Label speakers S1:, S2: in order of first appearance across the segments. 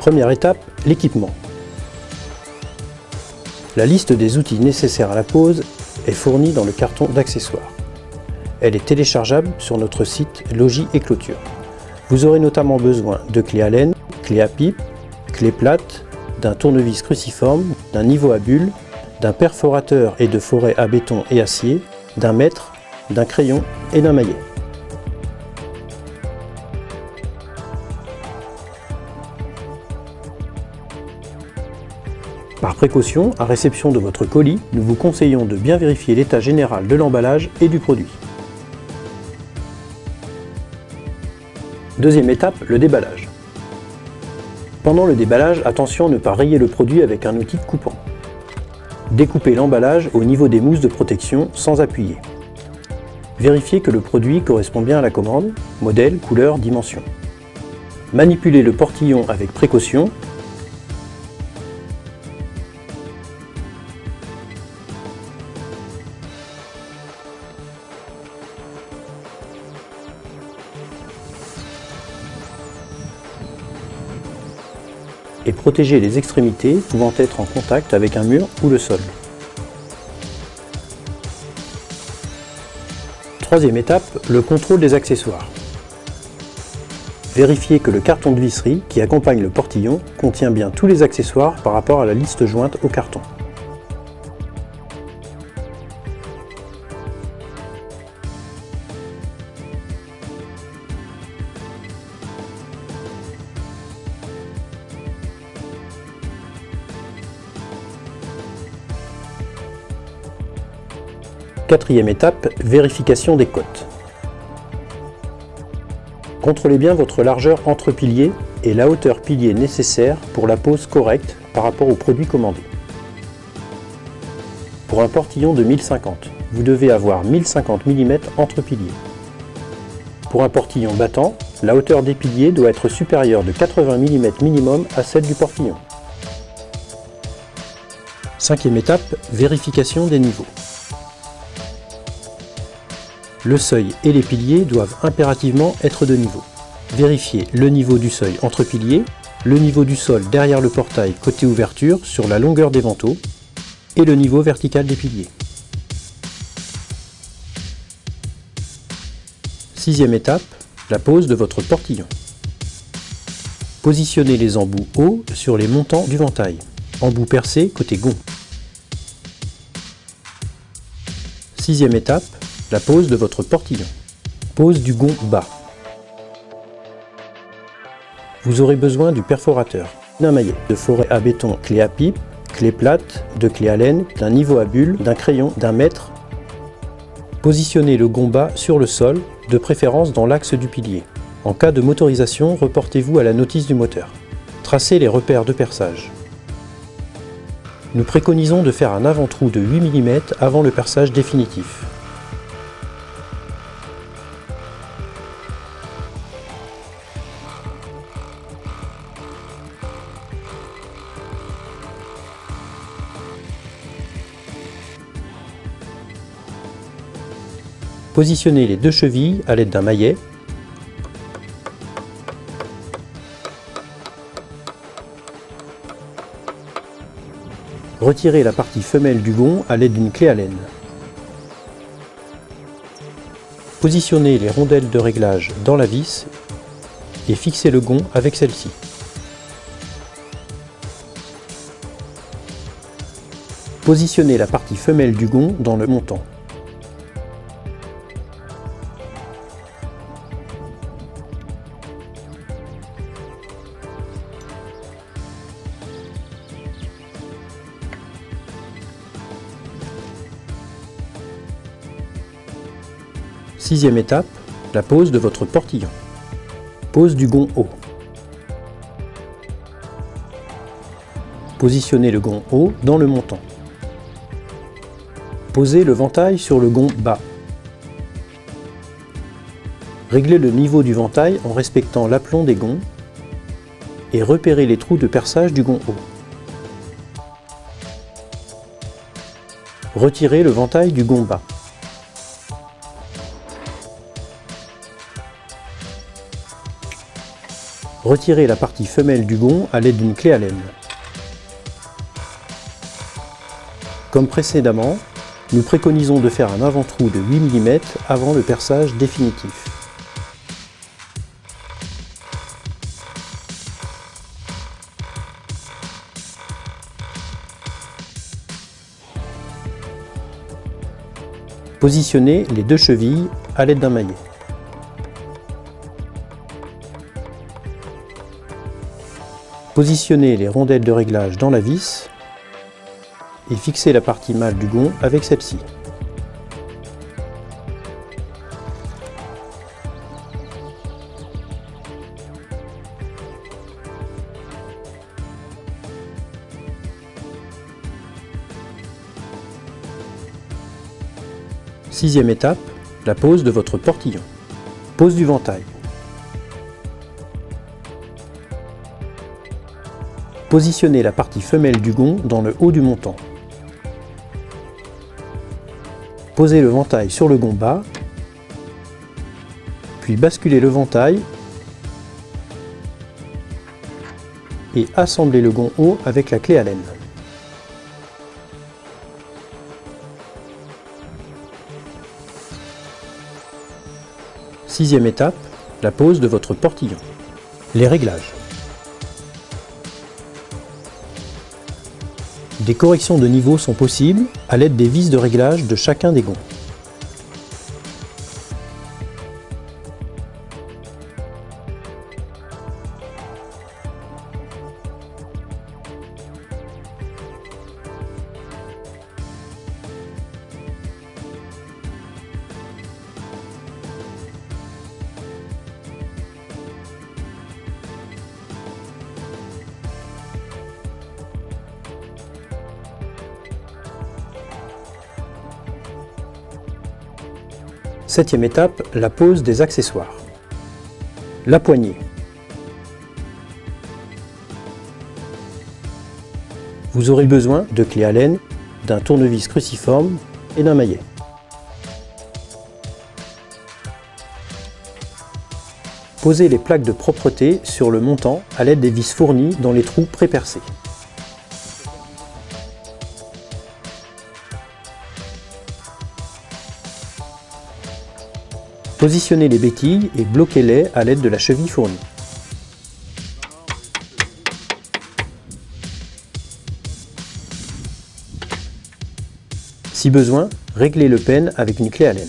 S1: Première étape, l'équipement. La liste des outils nécessaires à la pose est fournie dans le carton d'accessoires. Elle est téléchargeable sur notre site Logis et Clôture. Vous aurez notamment besoin de clés Allen, clés à pipe, clés plates, d'un tournevis cruciforme, d'un niveau à bulles, d'un perforateur et de forêt à béton et acier, d'un mètre, d'un crayon et d'un maillet. Par précaution, à réception de votre colis, nous vous conseillons de bien vérifier l'état général de l'emballage et du produit. Deuxième étape, le déballage. Pendant le déballage, attention à ne pas rayer le produit avec un outil coupant. Découpez l'emballage au niveau des mousses de protection sans appuyer. Vérifiez que le produit correspond bien à la commande, modèle, couleur, dimension. Manipulez le portillon avec précaution. Et protégez les extrémités pouvant être en contact avec un mur ou le sol. Troisième étape, le contrôle des accessoires. Vérifiez que le carton de visserie qui accompagne le portillon contient bien tous les accessoires par rapport à la liste jointe au carton. Quatrième étape, vérification des cotes. Contrôlez bien votre largeur entre piliers et la hauteur pilier nécessaire pour la pose correcte par rapport au produit commandé. Pour un portillon de 1050, vous devez avoir 1050 mm entre piliers. Pour un portillon battant, la hauteur des piliers doit être supérieure de 80 mm minimum à celle du portillon. Cinquième étape, vérification des niveaux. Le seuil et les piliers doivent impérativement être de niveau. Vérifiez le niveau du seuil entre piliers, le niveau du sol derrière le portail côté ouverture sur la longueur des vantaux et le niveau vertical des piliers. Sixième étape, la pose de votre portillon. Positionnez les embouts hauts sur les montants du ventail. Embout percé côté gond. Sixième étape, la pose de votre portillon. Pose du gond bas. Vous aurez besoin du perforateur, d'un maillet, de forêt à béton, clé à pipe, clé plate, de clé Allen, d'un niveau à bulles, d'un crayon, d'un mètre. Positionnez le gond bas sur le sol, de préférence dans l'axe du pilier. En cas de motorisation, reportez-vous à la notice du moteur. Tracez les repères de perçage. Nous préconisons de faire un avant-trou de 8 mm avant le perçage définitif. Positionnez les deux chevilles à l'aide d'un maillet. Retirez la partie femelle du gond à l'aide d'une clé Allen. Positionnez les rondelles de réglage dans la vis et fixez le gond avec celle-ci. Positionnez la partie femelle du gond dans le montant. Sixième étape, la pose de votre portillon. Pose du gond haut. Positionnez le gond haut dans le montant. Posez le ventail sur le gond bas. Réglez le niveau du ventail en respectant l'aplomb des gonds et repérez les trous de perçage du gond haut. Retirez le ventail du gond bas. Retirez la partie femelle du gond à l'aide d'une clé Allen. Comme précédemment, nous préconisons de faire un avant-trou de 8 mm avant le perçage définitif. Positionnez les deux chevilles à l'aide d'un maillet. Positionnez les rondelles de réglage dans la vis et fixez la partie mâle du gond avec celle-ci. Sixième étape, la pose de votre portillon. Pose du ventail. Positionnez la partie femelle du gond dans le haut du montant. Posez le ventail sur le gond bas, puis basculez le ventail et assemblez le gond haut avec la clé Allen. Sixième étape, la pose de votre portillon. Les réglages. Des corrections de niveau sont possibles à l'aide des vis de réglage de chacun des gonds. Septième étape, la pose des accessoires. La poignée. Vous aurez besoin de clés Allen, d'un tournevis cruciforme et d'un maillet. Posez les plaques de propreté sur le montant à l'aide des vis fournies dans les trous pré-percés. Positionnez les béquilles et bloquez-les à l'aide de la cheville fournie. Si besoin, réglez le peigne avec une clé Allen.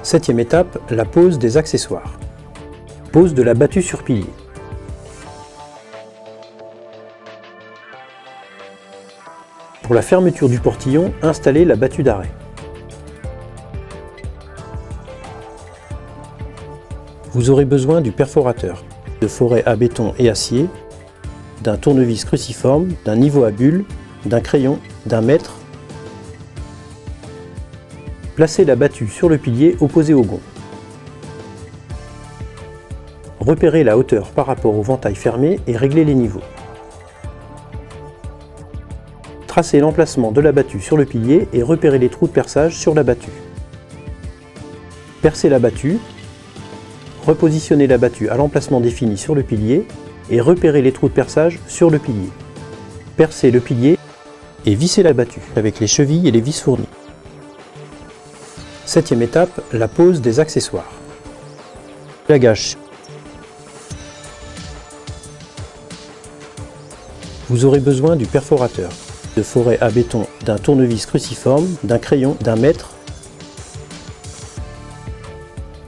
S1: Septième étape, la pose des accessoires. Pose de la battue sur pilier. Pour la fermeture du portillon, installez la battue d'arrêt. Vous aurez besoin du perforateur, de forêt à béton et acier, d'un tournevis cruciforme, d'un niveau à bulles, d'un crayon, d'un mètre. Placez la battue sur le pilier opposé au gond. Repérez la hauteur par rapport au ventail fermé et réglez les niveaux. Tracez l'emplacement de la battue sur le pilier et repérez les trous de perçage sur la battue. Percez la battue, repositionnez la battue à l'emplacement défini sur le pilier et repérez les trous de perçage sur le pilier. Percez le pilier et vissez la battue avec les chevilles et les vis fournies. Septième étape, la pose des accessoires. La gâche. Vous aurez besoin du perforateur, de forêt à béton, d'un tournevis cruciforme, d'un crayon, d'un mètre.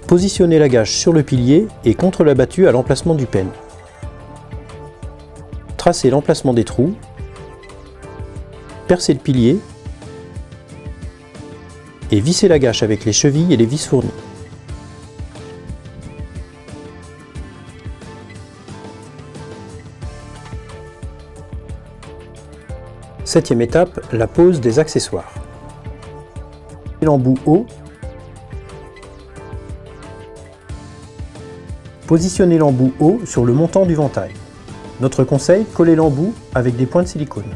S1: Positionnez la gâche sur le pilier et contre la battue à l'emplacement du peigne. Tracez l'emplacement des trous, percez le pilier et vissez la gâche avec les chevilles et les vis fournies. Septième étape, la pose des accessoires. L'embout haut. Positionnez l'embout haut sur le montant du ventail. Notre conseil, collez l'embout avec des points de silicone.